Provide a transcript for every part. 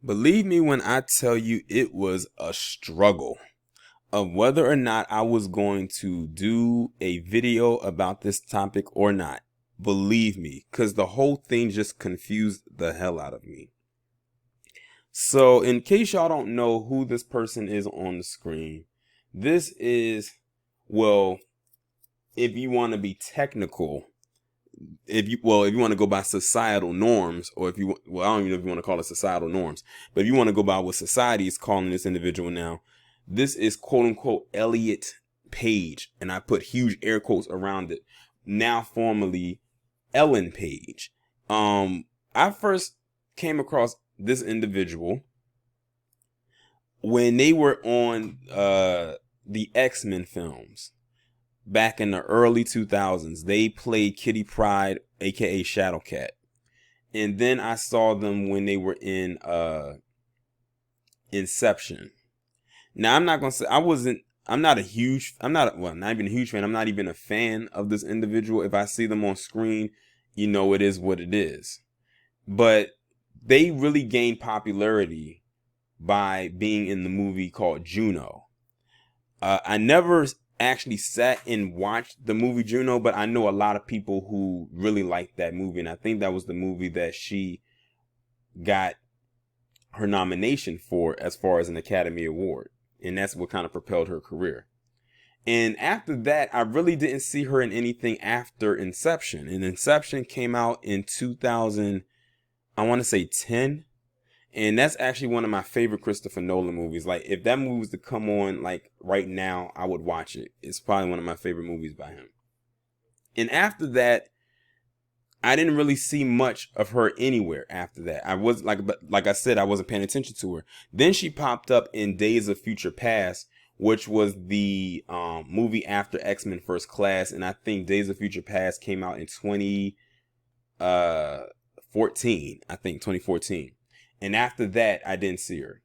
Believe me when I tell you it was a struggle of whether or not I was going to do a video about this topic or not. Believe me, because the whole thing just confused the hell out of me. So, in case y'all don't know who this person is on the screen, this is, well, if you want to be technical, if you want to go by societal norms, or if you, well, I don't even know if you want to call it societal norms, but if you want to go by what society is calling this individual now, this is quote unquote Elliot Page, and I put huge air quotes around it. Now formerly Ellen Page. I first came across this individual when they were on the X-Men films. Back in the early 2000s, they played Kitty Pryde, aka Shadowcat. And then I saw them when they were in Inception. Now, I'm not going to say I'm not even a huge fan. I'm not even a fan of this individual. If I see them on screen, it is what it is. But they really gained popularity by being in the movie called Juno. I never actually sat and watched the movie Juno, but I know a lot of people who really liked that movie, and I think that was the movie that she got her nomination for as far as an Academy Award, and that's what kind of propelled her career. And after that, I really didn't see her in anything after Inception, and Inception came out in 2000, I want to say 10. And that's actually one of my favorite Christopher Nolan movies. Like, if that movie was to come on, like, right now, I would watch it. It's probably one of my favorite movies by him. And after that, I didn't really see much of her anywhere after that. I was, like I said, I wasn't paying attention to her. Then she popped up in Days of Future Past, which was the movie after X-Men First Class. And I think Days of Future Past came out in 2014. I think 2014. And after that, I didn't see her.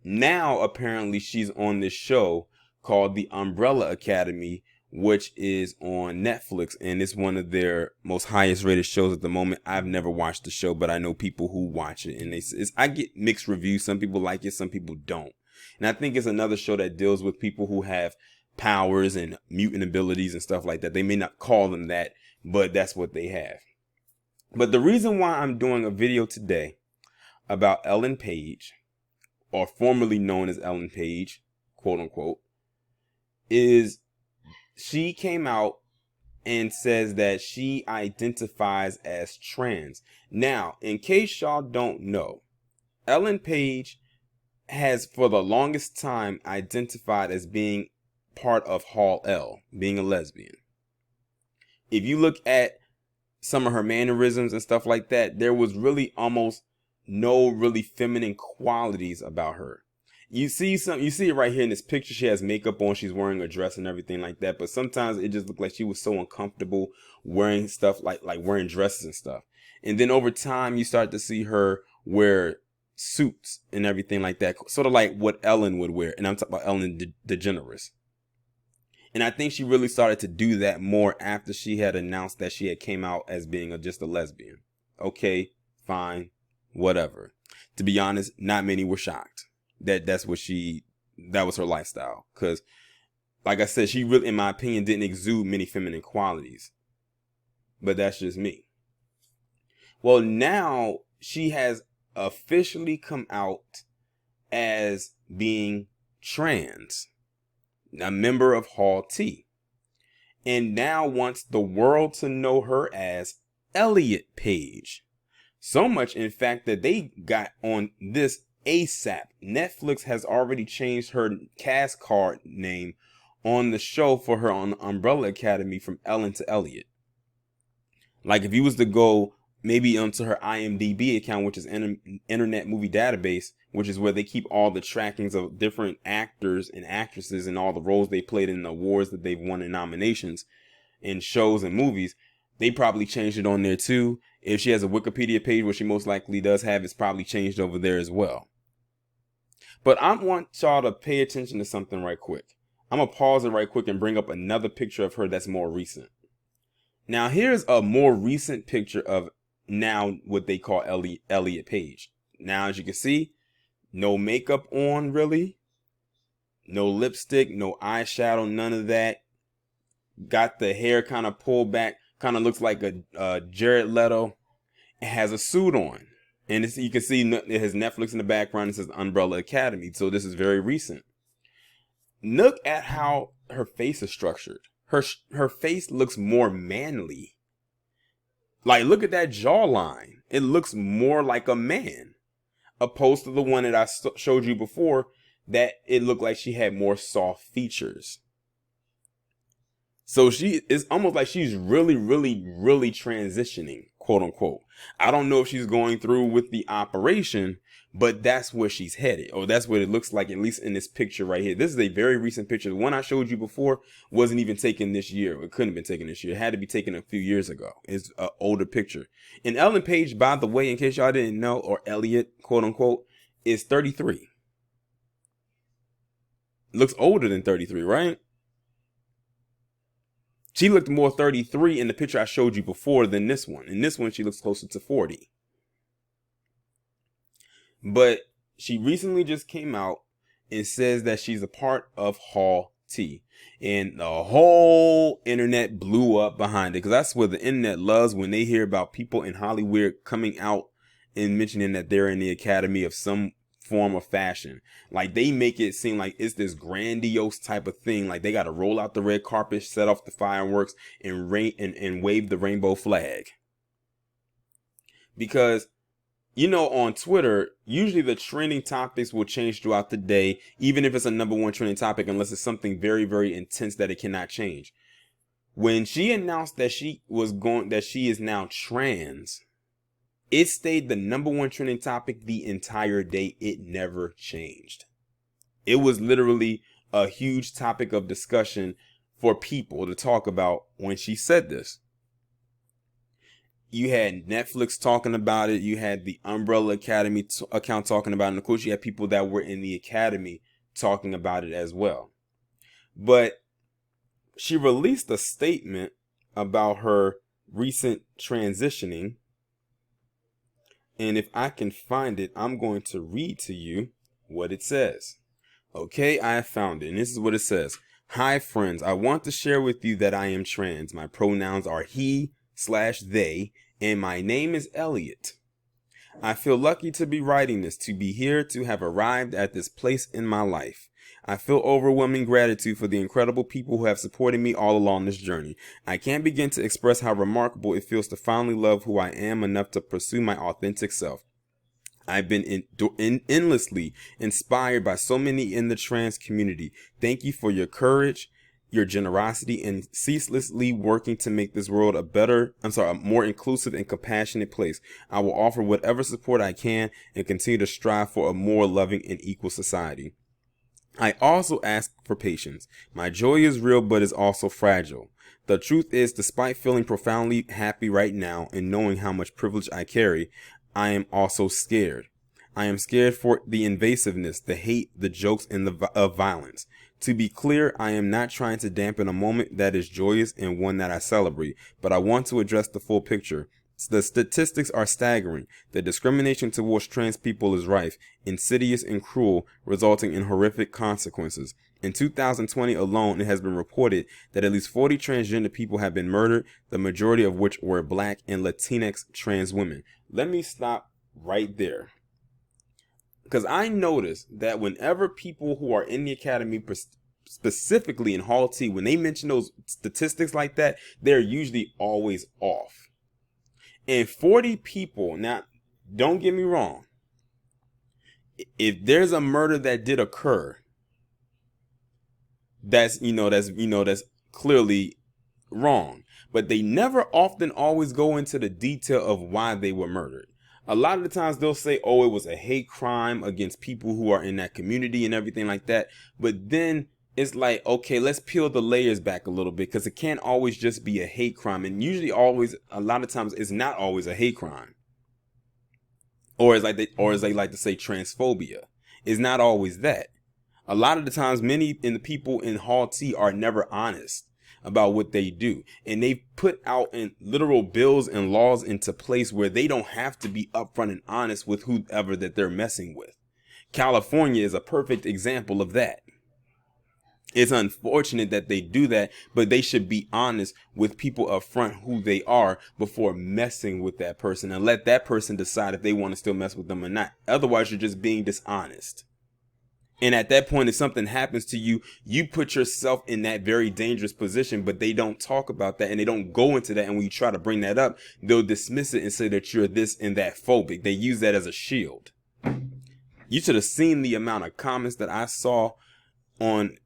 Now, apparently, she's on this show called The Umbrella Academy, which is on Netflix. And it's one of their most highest rated shows at the moment. I've never watched the show, but I know people who watch it. And I get mixed reviews. Some people like it, some people don't. And I think it's another show that deals with people who have powers and mutant abilities and stuff like that. They may not call them that, but that's what they have. But the reason why I'm doing a video today about Ellen Page, or formerly known as Ellen Page, quote unquote, is she came out and says that she identifies as trans. Now, in case y'all don't know, Ellen Page has for the longest time identified as being part of Hall L, being a lesbian. If you look at some of her mannerisms and stuff like that, there was really almost no really feminine qualities about her. You see it right here in this picture. She has makeup on, she's wearing a dress and everything like that, but sometimes it just looked like she was so uncomfortable wearing stuff like wearing dresses and stuff. And then over time you start to see her wear suits and everything like that, sort of like what Ellen would wear. And I'm talking about Ellen DeGeneres. And I think she really started to do that more after she had announced that she had came out as being just a lesbian. Okay, fine. Whatever. To be honest, not many were shocked that that was her lifestyle. Because, like I said, she really, in my opinion, didn't exude many feminine qualities. But that's just me. Well, now she has officially come out as being trans, a member of Hall T, and now wants the world to know her as Elliot Page. So much, in fact, that they got on this ASAP. Netflix has already changed her cast card name on the show for her on the Umbrella Academy from Ellen to Elliot. Like, if you was to go maybe onto her IMDb account, which is Internet Movie Database, which is where they keep all the trackings of different actors and actresses and all the roles they played in the awards that they've won in nominations in shows and movies, they probably changed it on there too. If she has a Wikipedia page, which she most likely does have, it's probably changed over there as well. But I want y'all to pay attention to something right quick. I'm going to pause it right quick and bring up another picture of her that's more recent. Now, here's a more recent picture of now what they call Elliot Page. Now, as you can see, no makeup on, really. No lipstick, no eyeshadow, none of that. Got the hair kind of pulled back. Kind of looks like a Jared Leto. It has a suit on. And you can see it has Netflix in the background. It says Umbrella Academy. So this is very recent. Look at how her face is structured. Her face looks more manly. Like, look at that jawline. It looks more like a man. Opposed to the one that I showed you before, that it looked like she had more soft features. So it's almost like she's really, really, really transitioning, quote unquote. I don't know if she's going through with the operation, but that's where she's headed, or that's what it looks like, at least in this picture right here. This is a very recent picture. The one I showed you before wasn't even taken this year. It couldn't have been taken this year. It had to be taken a few years ago. It's an older picture. And Ellen Page, by the way, in case y'all didn't know, or Elliot, quote unquote, is 33. Looks older than 33, right? She looked more 33 in the picture I showed you before than this one. In this one, she looks closer to 40. But she recently just came out and says that she's a part of Hall T. And the whole internet blew up behind it, because that's what the internet loves, when they hear about people in Hollywood coming out and mentioning that they're in the academy of some form of fashion. Like, they make it seem like it's this grandiose type of thing. Like, they got to roll out the red carpet, set off the fireworks, and wave the rainbow flag. Because, you know, on Twitter, usually the trending topics will change throughout the day, even if it's a number one trending topic, unless it's something very, very intense that it cannot change. When she announced that she is now trans, it stayed the number one trending topic the entire day. It never changed. It was literally a huge topic of discussion for people to talk about when she said this. You had Netflix talking about it. You had the Umbrella Academy account talking about it. And of course, you had people that were in the academy talking about it as well. But she released a statement about her recent transitioning. And if I can find it, I'm going to read to you what it says. Okay, I have found it. And this is what it says. Hi, friends. I want to share with you that I am trans. My pronouns are he/they, and my name is Elliot. I feel lucky to be writing this, to be here, to have arrived at this place in my life. I feel overwhelming gratitude for the incredible people who have supported me all along this journey. I can't begin to express how remarkable it feels to finally love who I am enough to pursue my authentic self. I've been endlessly inspired by so many in the trans community. Thank you for your courage, your generosity, and ceaselessly working to make this world a more inclusive and compassionate place. I will offer whatever support I can and continue to strive for a more loving and equal society. I also ask for patience. My joy is real, but is also fragile. The truth is, despite feeling profoundly happy right now and knowing how much privilege I carry, I am also scared. I am scared for the invasiveness, the hate, the jokes, and of violence. To be clear, I am not trying to dampen a moment that is joyous and one that I celebrate, but I want to address the full picture. The statistics are staggering. The discrimination towards trans people is rife, insidious and cruel, resulting in horrific consequences. In 2020 alone, it has been reported that at least 40 transgender people have been murdered, the majority of which were Black and Latinx trans women. Let me stop right there. Because I noticed that whenever people who are in the academy, specifically in Hall T, when they mention those statistics like that, they're usually always off. And 40 people, now, don't get me wrong. If there's a murder that did occur, that's clearly wrong. But they never often always go into the detail of why they were murdered. A lot of the times they'll say, oh, it was a hate crime against people who are in that community and everything like that. But then it's like, okay, let's peel the layers back a little bit, because it can't always just be a hate crime. And usually a lot of times it's not always a hate crime. Or as they like to say, transphobia. It's not always that. A lot of the times, many in the people in Hall T are never honest about what they do. And they've put out in literal bills and laws into place where they don't have to be upfront and honest with whoever that they're messing with. California is a perfect example of that. It's unfortunate that they do that, but they should be honest with people up front who they are before messing with that person, and let that person decide if they want to still mess with them or not. Otherwise, you're just being dishonest. And at that point, if something happens to you, you put yourself in that very dangerous position, but they don't talk about that and they don't go into that. And when you try to bring that up, they'll dismiss it and say that you're this and that phobic. They use that as a shield. You should have seen the amount of comments that I saw on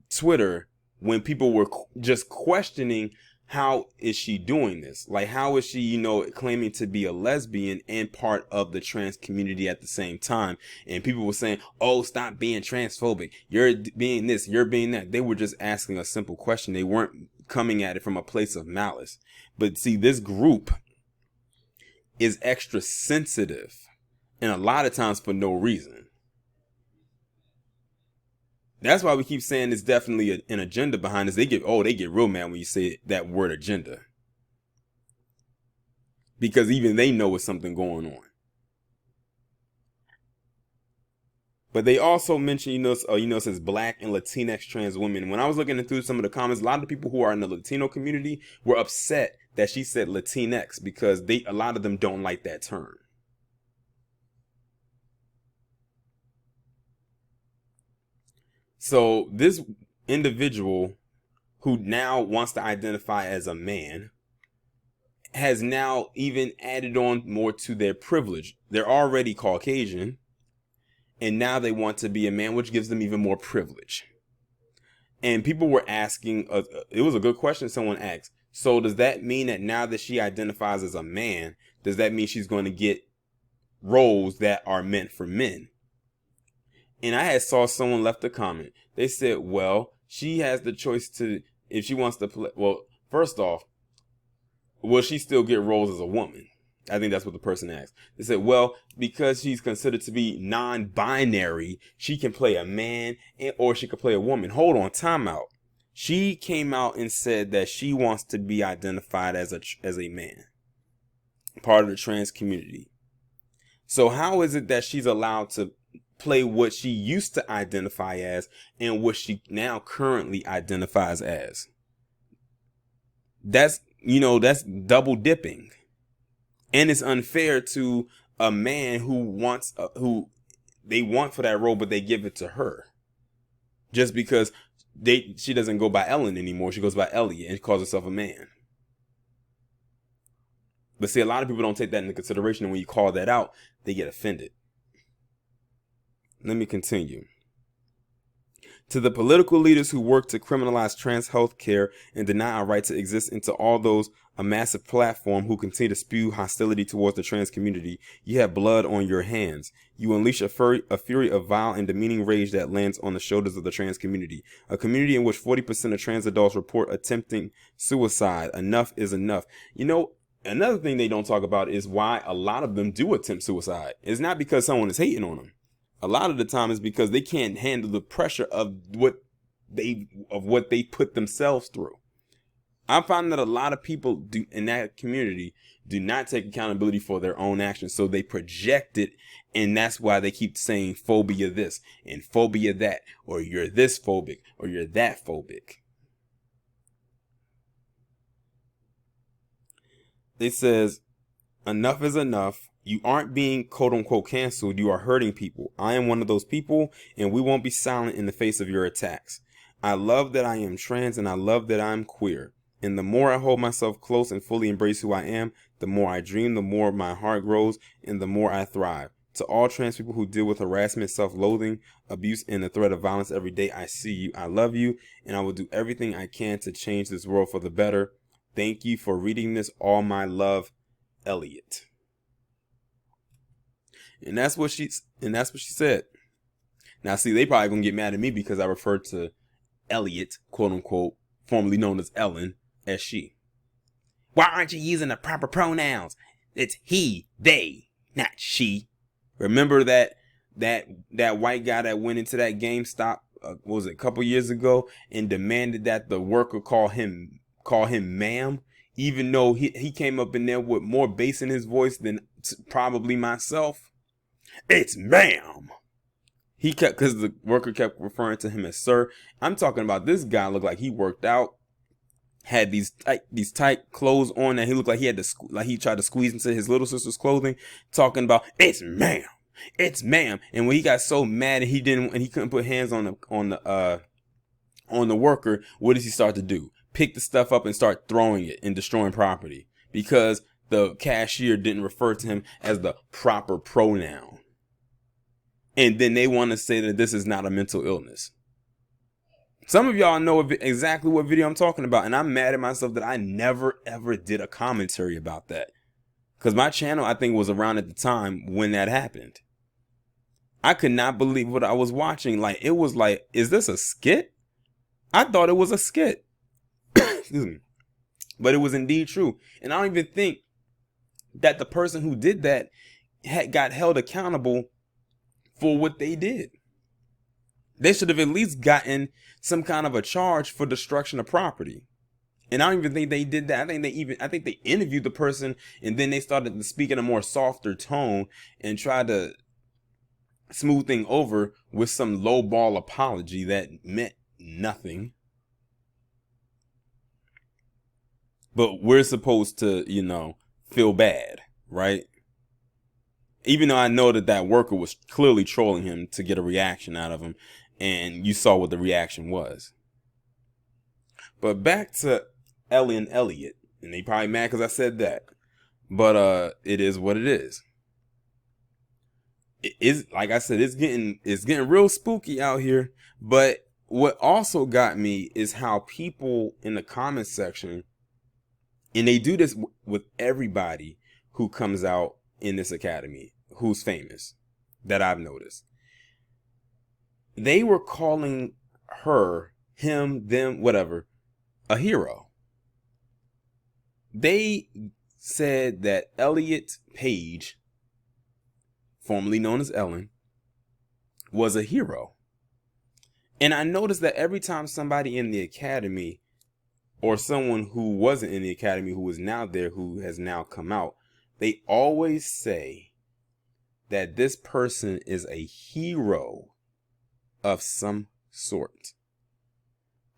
Twitter when people were just questioning, how is she doing this? Like, how is she, claiming to be a lesbian and part of the trans community at the same time? And people were saying, oh, stop being transphobic. You're being this, you're being that. They were just asking a simple question. They weren't coming at it from a place of malice. But see, this group is extra sensitive, and a lot of times for no reason. That's why we keep saying there's definitely an agenda behind this. They get real mad when you say that word agenda, because even they know it's something going on. But they also mention, it says Black and Latinx trans women. When I was looking through some of the comments, a lot of the people who are in the Latino community were upset that she said Latinx, because a lot of them don't like that term. So this individual who now wants to identify as a man has now even added on more to their privilege. They're already Caucasian, and now they want to be a man, which gives them even more privilege. And people were asking, it was a good question someone asked. So does that mean that now that she identifies as a man, does that mean she's going to get roles that are meant for men? And I had saw someone left a comment. They said, well, she has the choice to, if she wants to play. Well, first off, will she still get roles as a woman? I think that's what the person asked. They said, well, because she's considered to be non-binary, she can play a man or she could play a woman. Hold on, time out. She came out and said that she wants to be identified as a man, part of the trans community. So how is it that she's allowed to play what she used to identify as and what she now currently identifies as? That's double dipping. And it's unfair to a man who they want for that role, but they give it to her just because she doesn't go by Ellen anymore. She goes by Elliot and calls herself a man. But see, a lot of people don't take that into consideration, and when you call that out, they get offended. Let me continue. To the political leaders who work to criminalize trans health care and deny our right to exist, and to all those a massive platform who continue to spew hostility towards the trans community, you have blood on your hands. You unleash a fury of vile and demeaning rage that lands on the shoulders of the trans community, a community in which 40% of trans adults report attempting suicide. Enough is enough. Another thing they don't talk about is why a lot of them do attempt suicide. It's not because someone is hating on them. A lot of the time it's because they can't handle the pressure of what they put themselves through. I find that a lot of people in that community do not take accountability for their own actions, so they project it, and that's why they keep saying phobia this and phobia that, or you're this phobic or you're that phobic. It says, enough is enough. You aren't being quote unquote canceled. You are hurting people. I am one of those people, and we won't be silent in the face of your attacks. I love that I am trans, and I love that I'm queer. And the more I hold myself close and fully embrace who I am, the more I dream, the more my heart grows, and the more I thrive. To all trans people who deal with harassment, self-loathing, abuse, and the threat of violence every day, I see you. I love you, and I will do everything I can to change this world for the better. Thank you for reading this. All my love, Elliot. And that's what she said. Now, see, they probably gonna get mad at me because I referred to Elliot, quote unquote, formerly known as Ellen, as she. Why aren't you using the proper pronouns? It's he, they, not she. Remember that white guy that went into that GameStop what was it, a couple years ago, and demanded that the worker call him ma'am, even though he came up in there with more bass in his voice than probably myself. It's ma'am. He kept, because the worker kept referring to him as sir. I'm talking about this guy looked like he worked out, had these tight clothes on, that he looked like he had to like he tried to squeeze into his little sister's clothing, talking about it's ma'am, it's ma'am. And when he got so mad and he couldn't put hands on the worker, what does he start to do? Pick the stuff up and start throwing it and destroying property because the cashier didn't refer to him as the proper pronoun. And then they want to say that this is not a mental illness. Some of y'all know exactly what video I'm talking about, and I'm mad at myself that I never ever did a commentary about that. Because my channel, I think, was around at the time when that happened. I could not believe what I was watching. Like, it was like, is this a skit? I thought it was a skit. Excuse me. But it was indeed true. And I don't even think that the person who did that got held accountable for what they did. They should have at least gotten some kind of a charge for destruction of property. And I don't even think they did that. I think they interviewed the person and then they started to speak in a more softer tone and tried to smooth things over with some lowball apology that meant nothing. But we're supposed to, feel bad, right? Even though I know that worker was clearly trolling him to get a reaction out of him. And you saw what the reaction was. But back to Ellie and Elliot. And they probably mad because I said that. But it is what it is. It is, like I said, it's getting real spooky out here. But what also got me is how people in the comments section, and they do this with everybody who comes out in this academy, who's famous, that I've noticed. They were calling her, him, them, whatever, a hero. They said that Elliot Page, formerly known as Ellen, was a hero. And I noticed that every time somebody in the academy, or someone who wasn't in the academy who is now there, who has now come out, they always say that this person is a hero of some sort.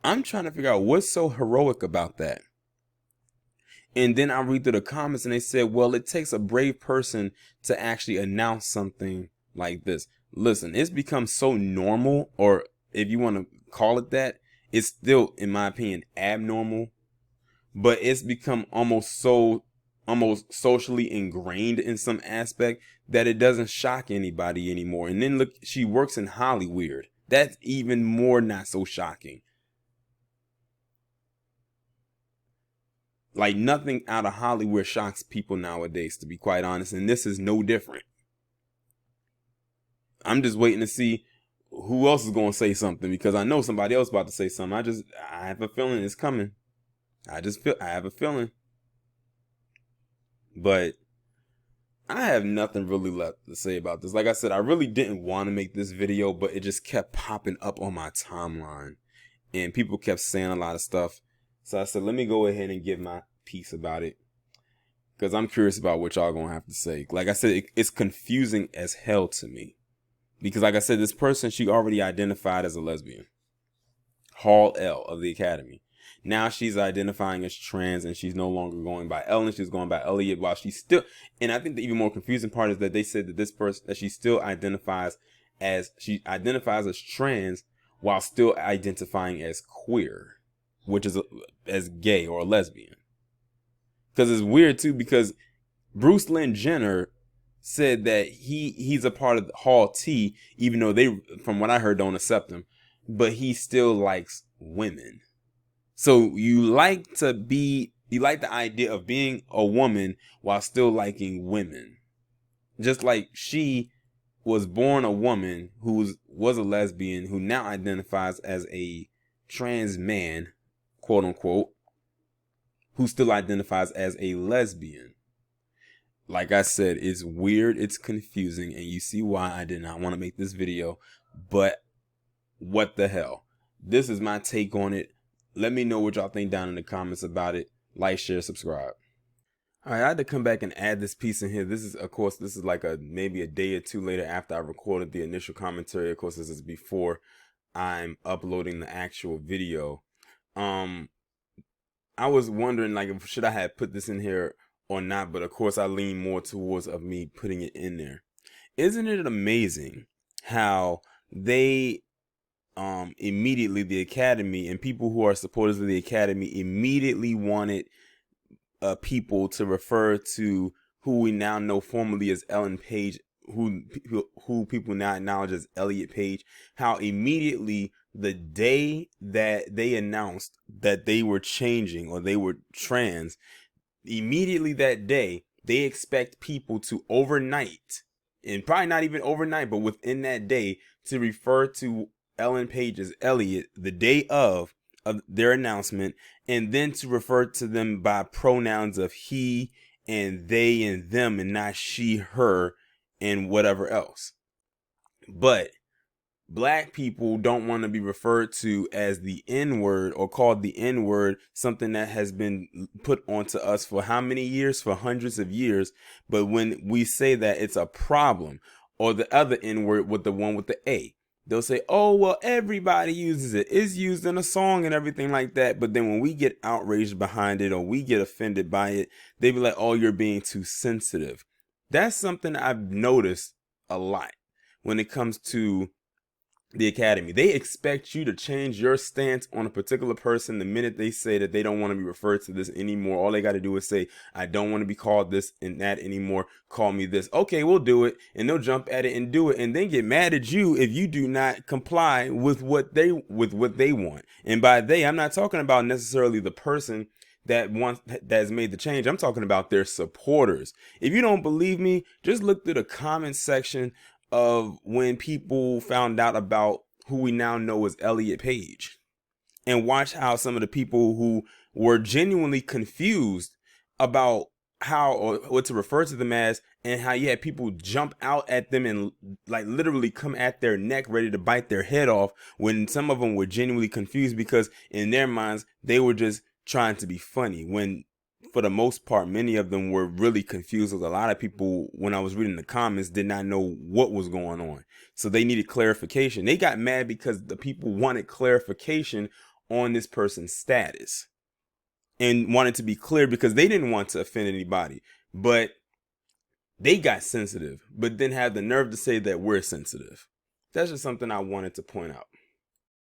I'm trying to figure out what's so heroic about that. And then I read through the comments and they said, well, it takes a brave person to actually announce something like this. Listen, it's become so normal, or if you want to call it that, it's still, in my opinion, abnormal, but it's become almost socially ingrained in some aspect that it doesn't shock anybody anymore. And then look, she works in Hollywood. That's even more not so shocking. Like, nothing out of Hollywood shocks people nowadays, to be quite honest. And this is no different. I'm just waiting to see who else is going to say something, because I know somebody else about to say something. I have a feeling it's coming. I have a feeling. But I have nothing really left to say about this. Like I said, I really didn't want to make this video, but it just kept popping up on my timeline. And people kept saying a lot of stuff. So I said, let me go ahead and give my piece about it, because I'm curious about what y'all going to have to say. Like I said, it's confusing as hell to me. Because like I said, this person, she already identified as a lesbian. Hall L of the academy. Now she's identifying as trans, and she's no longer going by Ellen. She's going by Elliot, while she's still, and I think the even more confusing part is that they said that this person, that she still identifies as trans while still identifying as queer, which is as gay or a lesbian. Because it's weird too, because Bruce Lynn Jenner said that he's a part of Hall T, even though they, from what I heard, don't accept him, but he still likes women. So you like the idea of being a woman while still liking women. Just like she was born a woman who was a lesbian, who now identifies as a trans man, quote unquote, who still identifies as a lesbian. Like I said, it's weird, it's confusing, and you see why I did not want to make this video. But what the hell? This is my take on it. Let me know what y'all think down in the comments about it. Like, share, subscribe. All right, I had to come back and add this piece in here. This is, of course, this is like maybe a day or two later after I recorded the initial commentary. Of course, this is before I'm uploading the actual video. I was wondering, like, should I have put this in here or not? But of course, I lean more towards of me putting it in there. Isn't it amazing how they immediately, the Academy and people who are supporters of the Academy immediately wanted people to refer to who we now know formally as Ellen Page, who people now acknowledge as Elliot Page, how immediately the day that they announced that they were changing or they were trans, immediately that day, they expect people to overnight, and probably not even overnight, but within that day, to refer to Ellen Page as Elliot the day of their announcement, and then to refer to them by pronouns of he and they and them, and not she, her, and whatever else. But Black people don't want to be referred to as the N-word or called the N-word, something that has been put onto us for how many years? For hundreds of years. But when we say that, it's a problem. Or the other N-word with the one with the A. They'll say, oh, well, everybody uses it. It's used in a song and everything like that. But then when we get outraged behind it or we get offended by it, they be like, oh, you're being too sensitive. That's something I've noticed a lot when it comes to the Academy. They expect you to change your stance on a particular person the minute they say that they don't want to be referred to this anymore. All they got to do is say, I don't want to be called this and that anymore. Call me this. Okay, we'll do it. And they'll jump at it and do it, and then get mad at you if you do not comply with what they want. And by they, I'm not talking about necessarily the person that has made the change. I'm talking about their supporters. If you don't believe me, just look through the comment section of when people found out about who we now know as Elliot Page, and watch how some of the people who were genuinely confused about how or what to refer to them as, and how you had people jump out at them and like literally come at their neck ready to bite their head off, when some of them were genuinely confused because in their minds they were just trying to be funny, when for the most part, many of them were really confused. A lot of people, when I was reading the comments, did not know what was going on. So they needed clarification. They got mad because the people wanted clarification on this person's status and wanted to be clear because they didn't want to offend anybody. But they got sensitive, but then had the nerve to say that we're sensitive. That's just something I wanted to point out.